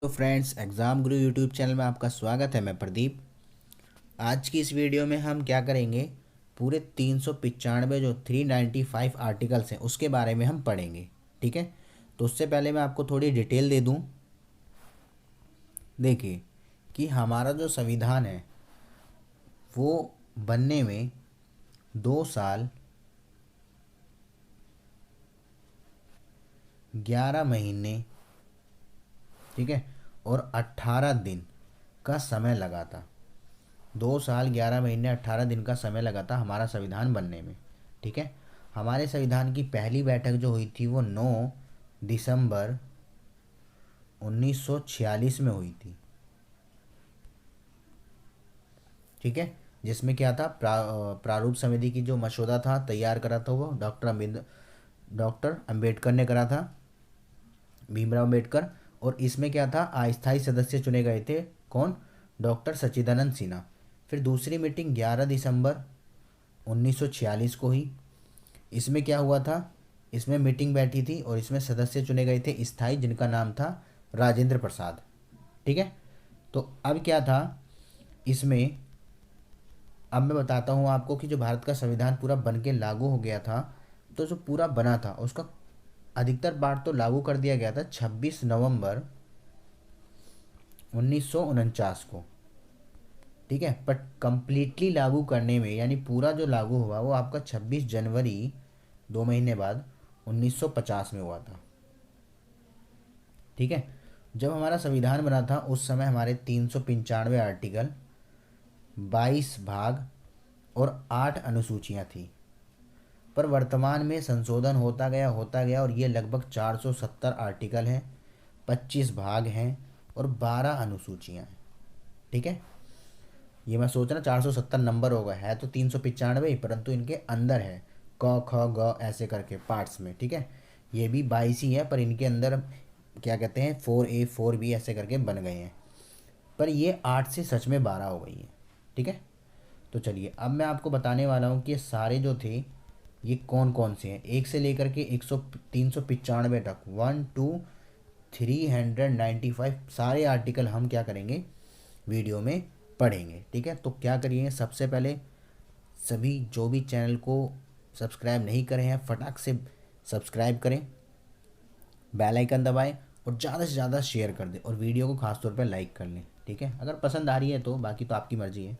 तो friends, exam गुरु YouTube channel में आपका स्वागत है। मैं प्रदीप। आज की इस वीडियो में हम क्या करेंगे, पूरे 395 जो 395 आर्टिकल्स हैं उसके बारे में हम पढ़ेंगे। ठीक है, तो उससे पहले मैं आपको थोड़ी डिटेल दे दूं। देखिए कि हमारा जो संविधान है वो बनने में 2 साल 11 महीने, ठीक है, और 18 दिन का समय लगा था। 2 साल 11 महीने 18 दिन का समय लगा था हमारा संविधान बनने में। ठीक है, हमारे संविधान की पहली बैठक जो हुई थी वो 9 दिसंबर 1946 में हुई थी। ठीक है, जिसमें क्या था, प्रारूप समिति की जो मसौदा था तैयार करा था वो डॉक्टर अंबेडकर ने करा था, भीमराव अंबेडकर। और इसमें क्या था, अस्थायी सदस्य चुने गए थे। कौन? डॉक्टर सच्चिदानंद सिन्हा। फिर दूसरी मीटिंग 11 दिसंबर 1946 को हुई। इसमें क्या हुआ था, इसमें मीटिंग बैठी थी और इसमें सदस्य चुने गए थे स्थायी, जिनका नाम था राजेंद्र प्रसाद। ठीक है, तो अब क्या था इसमें, अब मैं बताता हूँ आपको कि जो भारत का संविधान पूरा बन के लागू हो गया था, तो जो पूरा बना था उसका अधिकतर बार तो लागू कर दिया गया था 26 नवंबर 1949 को। ठीक है, बट कंप्लीटली लागू करने में, यानी पूरा जो लागू हुआ वो आपका 26 जनवरी, 2 महीने बाद, 1950 में हुआ था। ठीक है, जब हमारा संविधान बना था उस समय हमारे 395 आर्टिकल, 22 भाग और 8 अनुसूचियाँ थी। पर वर्तमान में संशोधन होता गया और ये लगभग 470 आर्टिकल हैं, 25 भाग हैं और 12 अनुसूचियाँ हैं। ठीक है, ये मैं सोच रहा 470 नंबर होगा, है तो 395 परंतु इनके अंदर है क ख ग ऐसे करके पार्ट्स में। ठीक है, ये भी 22 ही है पर इनके अंदर क्या कहते हैं 4A 4B ऐसे करके बन गए हैं। पर ये 8 से सच में 12 हो गई है। ठीक है, तो चलिए अब मैं आपको बताने वाला हूँ कि ये सारे जो थे ये कौन कौन से हैं, एक से लेकर के 395 तक, 1 2 395 सारे आर्टिकल हम क्या करेंगे, वीडियो में पढ़ेंगे। ठीक है, तो क्या करिए, सबसे पहले सभी जो भी चैनल को सब्सक्राइब नहीं करे हैं फटाक से सब्सक्राइब करें, बेल आइकन दबाएं और ज़्यादा से ज़्यादा शेयर कर दें और वीडियो को खास तौर पर लाइक कर लें। ठीक है, अगर पसंद आ रही है तो, बाकी तो आपकी मर्ज़ी है।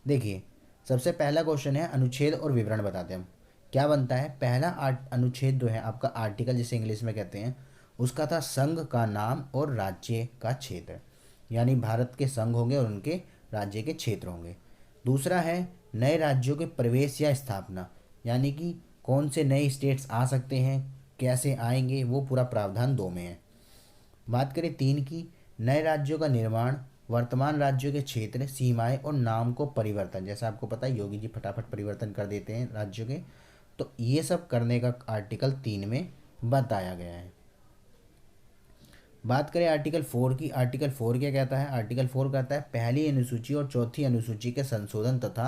देखिए, सबसे पहला क्वेश्चन है अनुच्छेद और विवरण बताते हैं हम। क्या बनता है, पहला अनुच्छेद जो है आपका आर्टिकल जिसे इंग्लिश में कहते हैं, उसका था संघ का नाम और राज्य का क्षेत्र, यानी भारत के संघ होंगे और उनके राज्य के क्षेत्र होंगे। दूसरा है नए राज्यों के प्रवेश या स्थापना, यानी कि कौन से नए स्टेट्स आ सकते हैं, कैसे आएंगे, वो पूरा प्रावधान 2 में है। बात करें 3 की, नए राज्यों का निर्माण, वर्तमान राज्यों के क्षेत्र, सीमाएं और नाम को परिवर्तन। जैसा आपको पता है योगी जी फटाफट परिवर्तन कर देते हैं राज्यों के, तो ये सब करने का आर्टिकल 3 में बताया गया है। बात करें आर्टिकल 4 की, आर्टिकल 4 क्या कहता है, आर्टिकल 4 कहता है पहली अनुसूची और चौथी अनुसूची के संशोधन तथा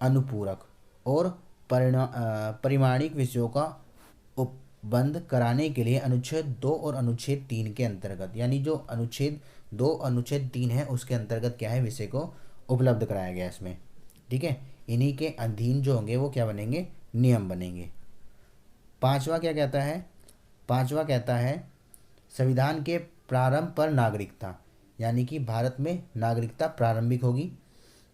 अनुपूरक और परिमाणिक विषयों का उपबंध कराने के लिए अनुच्छेद 2 और अनुच्छेद 3 के अंतर्गत, यानी जो अनुच्छेद 2 अनुच्छेद 3 है उसके अंतर्गत क्या है, विषय को उपलब्ध कराया गया इसमें। ठीक है, इन्हीं के अधीन जो होंगे वो क्या बनेंगे, नियम बनेंगे। पांचवा क्या कहता है, पांचवा कहता है संविधान के प्रारंभ पर नागरिकता, यानी कि भारत में नागरिकता प्रारंभिक होगी।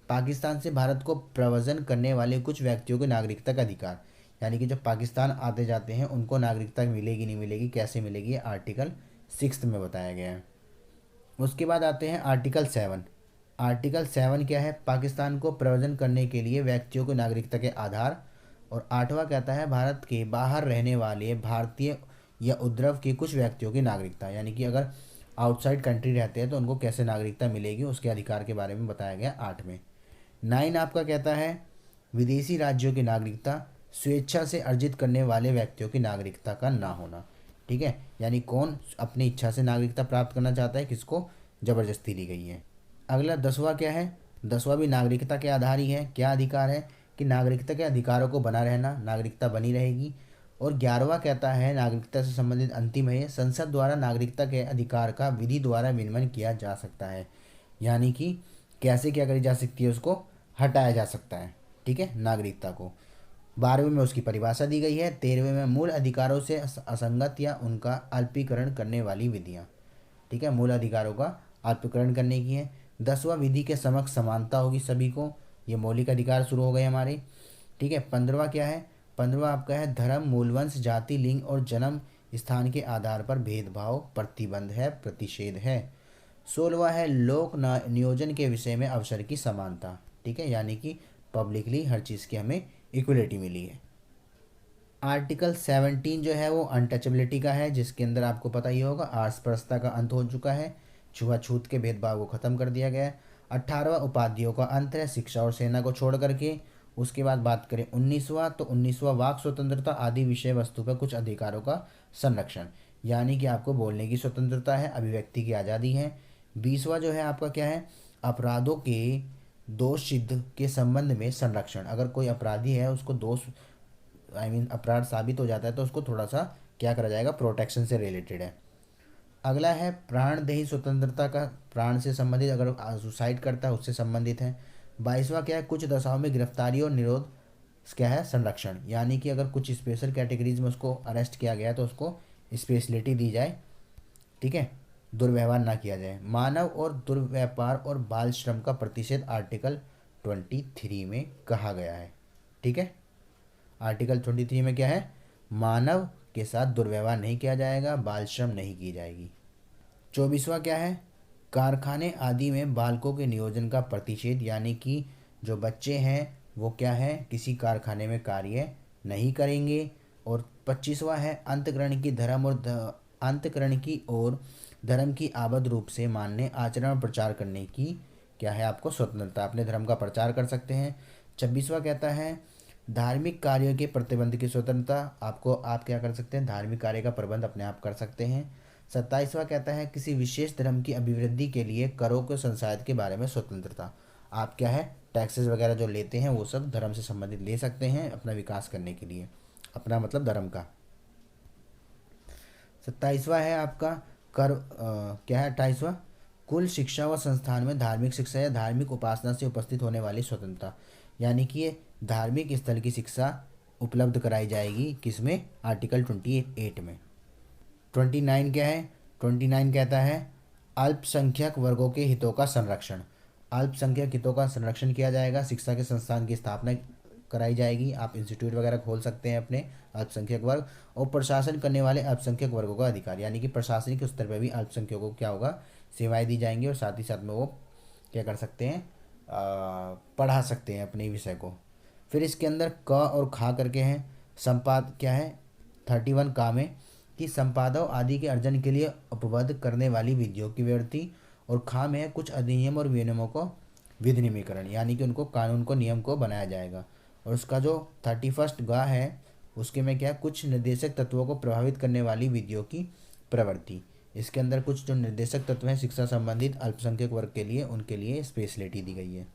पाकिस्तान से भारत को प्रव्रजन करने वाले कुछ व्यक्तियों को नागरिकता का अधिकार, यानी कि जब पाकिस्तान आते जाते हैं उनको नागरिकता मिलेगी नहीं मिलेगी, कैसे मिलेगी, ये आर्टिकल 6 में बताया गया है। उसके बाद आते हैं आर्टिकल 7। आर्टिकल 7 क्या है, पाकिस्तान को प्रव्रजन करने के लिए व्यक्तियों को नागरिकता के आधार। और 8वां कहता है भारत के बाहर रहने वाले भारतीय या उपद्रव के कुछ व्यक्तियों की नागरिकता, यानी कि अगर आउटसाइड कंट्री रहते हैं तो उनको कैसे नागरिकता मिलेगी, उसके अधिकार के बारे में बताया गया 8 में। 9 आपका कहता है विदेशी राज्यों की नागरिकता, स्वेच्छा से अर्जित करने वाले व्यक्तियों की नागरिकता का ना होना। ठीक है, यानी कौन अपनी इच्छा से नागरिकता प्राप्त करना चाहता है, किसको ज़बरदस्ती दी गई है। अगला 10वां क्या है, 10वां भी नागरिकता के आधार ही है। क्या अधिकार है कि नागरिकता के अधिकारों को बना रहना, नागरिकता बनी रहेगी। और 11वां कहता है नागरिकता से संबंधित अंतिम है, संसद द्वारा नागरिकता के अधिकार का विधि द्वारा विनियमन किया जा सकता है। यानी कि कैसे क्या करी जा सकती है, उसको हटाया जा सकता है। ठीक है, नागरिकता को। 12वें में उसकी परिभाषा दी गई है। 13वें में मूल अधिकारों से असंगत या उनका अल्पीकरण करने वाली विधियाँ। ठीक है, मूल अधिकारों का अल्पीकरण करने की है। 10वां विधि के समक्ष समानता होगी सभी को, ये मौलिक अधिकार शुरू हो गए हमारे। ठीक है, 15वां क्या है, 15वां आपका है धर्म, मूलवंश, जाति, लिंग और जन्म स्थान के आधार पर भेदभाव प्रतिबंध है, प्रतिषेध है। 16वां है लोक नियोजन के विषय में अवसर की समानता। ठीक है, यानी कि पब्लिकली हर चीज़ की हमें इक्वलिटी मिली है। आर्टिकल 17 जो है वो अनटचेबिलिटी का है, जिसके अंदर आपको पता ही होगा अस्पृश्यता का अंत हो चुका है, छुआछूत के भेदभाव को ख़त्म कर दिया गया है। 18वां उपाधियों का अंत है, शिक्षा और सेना को छोड़ करके। उसके बाद बात करें 19वां, तो 19वां वाक स्वतंत्रता आदि विषय वस्तु पर कुछ अधिकारों का संरक्षण, यानी कि आपको बोलने की स्वतंत्रता है, अभिव्यक्ति की आज़ादी है। 20वां जो है आपका क्या है, अपराधों के दोष सिद्ध के संबंध में संरक्षण, अगर कोई अपराधी है उसको दोष अपराध साबित हो जाता है तो उसको थोड़ा सा क्या करा जाएगा, प्रोटेक्शन से रिलेटेड है। अगला है प्राणदेही स्वतंत्रता का, प्राण से संबंधित, अगर सुसाइड करता है उससे संबंधित है। 22वां क्या है, कुछ दशाओं में गिरफ्तारी और निरोध क्या है, संरक्षण, यानी कि अगर कुछ स्पेशल कैटेगरीज में उसको अरेस्ट किया गया तो उसको स्पेशलिटी दी जाए। ठीक है, दुर्व्यवहार ना किया जाए। मानव और दुर्व्यापार और बाल श्रम का प्रतिषेध आर्टिकल 23 में कहा गया है। ठीक है, आर्टिकल 23 में क्या है, मानव के साथ दुर्व्यवहार नहीं किया जाएगा, बाल श्रम नहीं की जाएगी। 24वां क्या है, कारखाने आदि में बालकों के नियोजन का प्रतिषेध, यानी कि जो बच्चे हैं वो क्या है, किसी कारखाने में कार्य नहीं करेंगे। और 25वां है अंतकरण की धर्म और अंतकरण की और धर्म की आबद्ध रूप से मानने, आचरण और प्रचार करने की क्या है, आपको स्वतंत्रता, अपने धर्म का प्रचार कर सकते हैं। 26वां कहता है धार्मिक कार्यों के प्रतिबंध की स्वतंत्रता, आपको आप क्या कर सकते हैं, धार्मिक कार्य का प्रबंध अपने आप कर सकते हैं। 27वां कहता है किसी विशेष धर्म की अभिवृद्धि के लिए करों के संसाधित के बारे में स्वतंत्रता, आप क्या है टैक्सेस वगैरह जो लेते हैं वो सब धर्म से संबंधित ले सकते हैं अपना विकास करने के लिए, अपना मतलब धर्म का। 27वां है आपका कर क्या है 28वां, कुल शिक्षा व संस्थान में धार्मिक शिक्षा या धार्मिक उपासना से उपस्थित होने वाली स्वतंत्रता, यानी कि ये धार्मिक स्थल की शिक्षा उपलब्ध कराई जाएगी किसमें, आर्टिकल 28 में। 29 क्या है, 29 कहता है अल्पसंख्यक वर्गों के हितों का संरक्षण, अल्पसंख्यक हितों का संरक्षण किया जाएगा, शिक्षा के संस्थान की स्थापना कराई जाएगी, आप इंस्टीट्यूट वगैरह खोल सकते हैं अपने अल्पसंख्यक वर्ग, और प्रशासन करने वाले अल्पसंख्यक वर्गों का अधिकार, यानी कि प्रशासनिक स्तर पर भी अल्पसंख्यकों को क्या होगा, सेवाएं दी जाएंगी, और साथ ही साथ में वो क्या कर सकते हैं, पढ़ा सकते हैं अपने विषय को। फिर इसके अंदर क और खा करके हैं, संपाद क्या है 31 का में कि संपादों आदि के अर्जन के लिए उपबद्ध करने वाली विधियों की व्यवस्थी, और खा में है कुछ अधिनियम और विनियमों को विधिनियमीकरण, यानी कि उनको कानून को नियम को बनाया जाएगा। और उसका जो 31 गा है उसके में क्या है, कुछ निर्देशक तत्वों को प्रभावित करने वाली विधियों की प्रवृत्ति, इसके अंदर कुछ जो निर्देशक तत्व हैं शिक्षा संबंधित अल्पसंख्यक वर्ग के लिए, उनके लिए स्पेशलिटी दी गई है।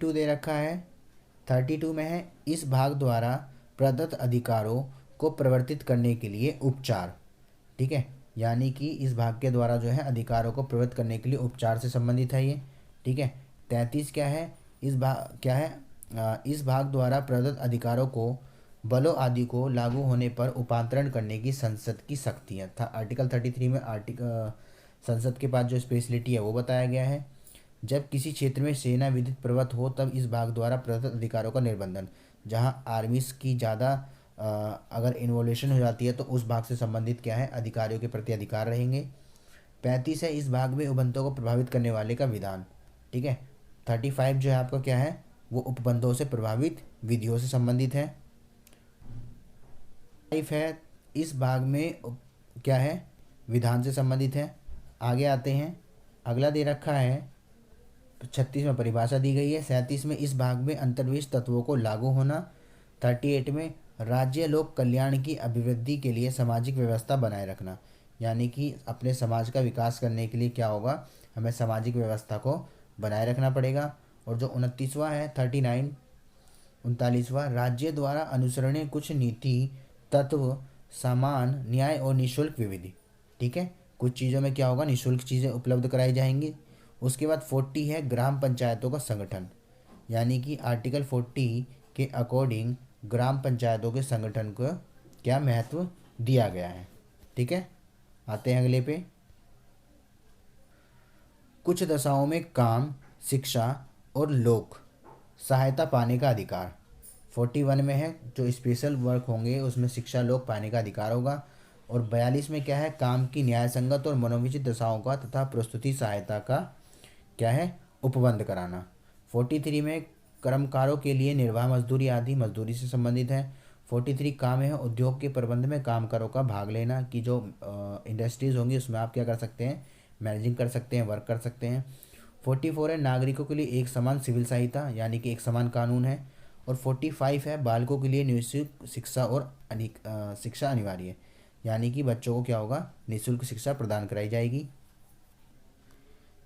2 दे रखा है, 32 में है इस भाग द्वारा प्रदत्त अधिकारों को प्रवर्तित करने के लिए उपचार। ठीक है, यानी कि इस भाग के द्वारा जो है अधिकारों को प्रवर्तित करने के लिए उपचार से संबंधित है ये। ठीक है, 33 क्या है, इस भाग क्या है, इस भाग द्वारा प्रदत्त अधिकारों को बलों आदि को लागू होने पर उपांतरण करने की संसद की शक्तियाँ था। आर्टिकल 33 में संसद के पास जो स्पेशलिटी है वो बताया गया है। जब किसी क्षेत्र में सेना विधित प्रवृत्त हो तब इस भाग द्वारा प्रदत्त अधिकारों का निर्बंधन, जहाँ आर्मीज की ज़्यादा अगर इन्वोल्यूशन हो जाती है तो उस भाग से संबंधित क्या है, अधिकारियों के प्रति अधिकार रहेंगे। 35 है इस भाग में उपबंधों को प्रभावित करने वाले का विधान। ठीक है, 35 जो है आपका क्या है, वो उपबंधों से प्रभावित विधियों से संबंधित है। 5 है इस भाग में क्या है, विधान से संबंधित है। आगे आते हैं, अगला दे रखा है 36 में परिभाषा दी गई है। 37 में इस भाग में अंतर्विष्ट तत्वों को लागू होना। 38 में राज्य लोक कल्याण की अभिवृद्धि के लिए सामाजिक व्यवस्था बनाए रखना, यानी कि अपने समाज का विकास करने के लिए क्या होगा, हमें सामाजिक व्यवस्था को बनाए रखना पड़ेगा। और जो 29वां है 39 39वां राज्य द्वारा अनुसरणीय कुछ नीति तत्व, सामान, न्याय और निःशुल्क विविधि। ठीक है, कुछ चीज़ों में क्या होगा, निःशुल्क चीज़ें उपलब्ध कराई जाएंगी। उसके बाद 40 है ग्राम पंचायतों का संगठन, यानी कि आर्टिकल 40 के अकॉर्डिंग ग्राम पंचायतों के संगठन को क्या महत्व दिया गया है। ठीक है, आते हैं अगले पे। कुछ दशाओं में काम, शिक्षा और लोक सहायता पाने का अधिकार। 41 में है जो स्पेशल वर्क होंगे उसमें शिक्षा लोक पाने का अधिकार होगा। और 42 में क्या है, काम की न्याय संगत और मनोविचित दशाओं का तथा प्रस्तुति सहायता का क्या है, उपबंध कराना। 43 में कर्मकारों के लिए निर्वाह मजदूरी आदि मजदूरी से संबंधित है। 43 काम है उद्योग के प्रबंध में कामगारों का भाग लेना, कि जो इंडस्ट्रीज होंगी उसमें आप क्या कर सकते हैं, मैनेजिंग कर सकते हैं, वर्क कर सकते हैं। 44 है नागरिकों के लिए एक समान सिविल सहायता, यानी कि एक समान कानून है। और 45 है बालकों के लिए निःशुल्क शिक्षा और शिक्षा अनिवार्य है, यानी कि बच्चों को क्या होगा, निःशुल्क शिक्षा प्रदान कराई जाएगी,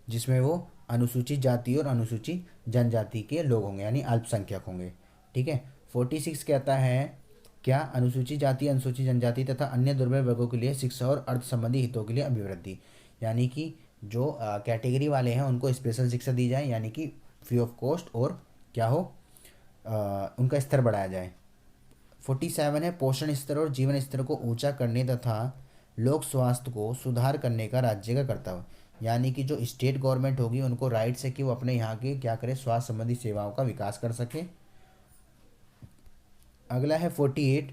जिसमें वो अनुसूचित जाति और अनुसूचित जनजाति के लोग होंगे, यानी अल्पसंख्यक होंगे। ठीक है, 46 कहता है क्या, अनुसूचित जाति, अनुसूचित जनजाति तथा अन्य दुर्बल वर्गों के लिए शिक्षा और अर्थ संबंधी हितों के लिए अभिवृद्धि, यानी कि जो कैटेगरी वाले हैं उनको स्पेशल शिक्षा दी जाए, यानी कि फ्री ऑफ कॉस्ट, और क्या हो, उनका स्तर बढ़ाया जाए। 47 है पोषण स्तर और जीवन स्तर को ऊंचा करने तथा लोक स्वास्थ्य को सुधार करने का राज्य का कर्तव्य, यानी कि जो स्टेट गवर्नमेंट होगी उनको राइट्स है कि वो अपने यहाँ के क्या करे, स्वास्थ्य संबंधी सेवाओं का विकास कर सके। अगला है 48।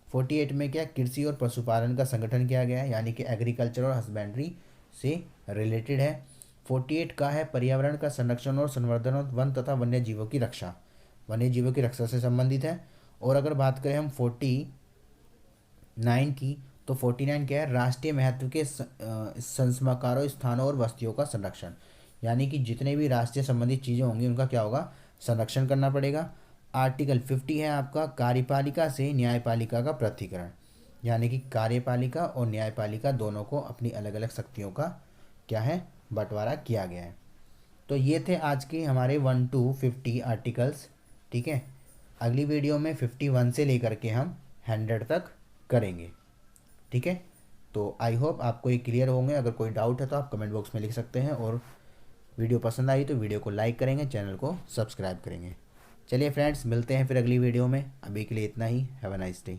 48 में क्या, कृषि और पशुपालन का संगठन किया गया है, यानी कि एग्रीकल्चर और हस्बेंड्री से रिलेटेड है। 48 का है पर्यावरण का संरक्षण और संवर्धन और वन तथा वन्य जीवों की रक्षा, वन्य जीवों की रक्षा से संबंधित है। और अगर बात करें हम 49 की, तो 49 क्या है, राष्ट्रीय महत्व के संस्मकारों, स्थानों और बस्तियों का संरक्षण, यानी कि जितने भी राष्ट्रीय संबंधित चीज़ें होंगी उनका क्या होगा, संरक्षण करना पड़ेगा। आर्टिकल 50 है आपका कार्यपालिका से न्यायपालिका का पृथक्करण, यानी कि कार्यपालिका और न्यायपालिका दोनों को अपनी अलग अलग शक्तियों का क्या है, बंटवारा किया गया है। तो ये थे आज के हमारे 1 to 50 आर्टिकल्स। ठीक है, अगली वीडियो में 51 से लेकर के हम 100 तक करेंगे। ठीक है, तो आई होप आपको ये क्लियर होंगे। अगर कोई डाउट है तो आप कमेंट बॉक्स में लिख सकते हैं, और वीडियो पसंद आई तो वीडियो को लाइक करेंगे, चैनल को सब्सक्राइब करेंगे। चलिए फ्रेंड्स, मिलते हैं फिर अगली वीडियो में। अभी के लिए इतना ही। Have a nice day.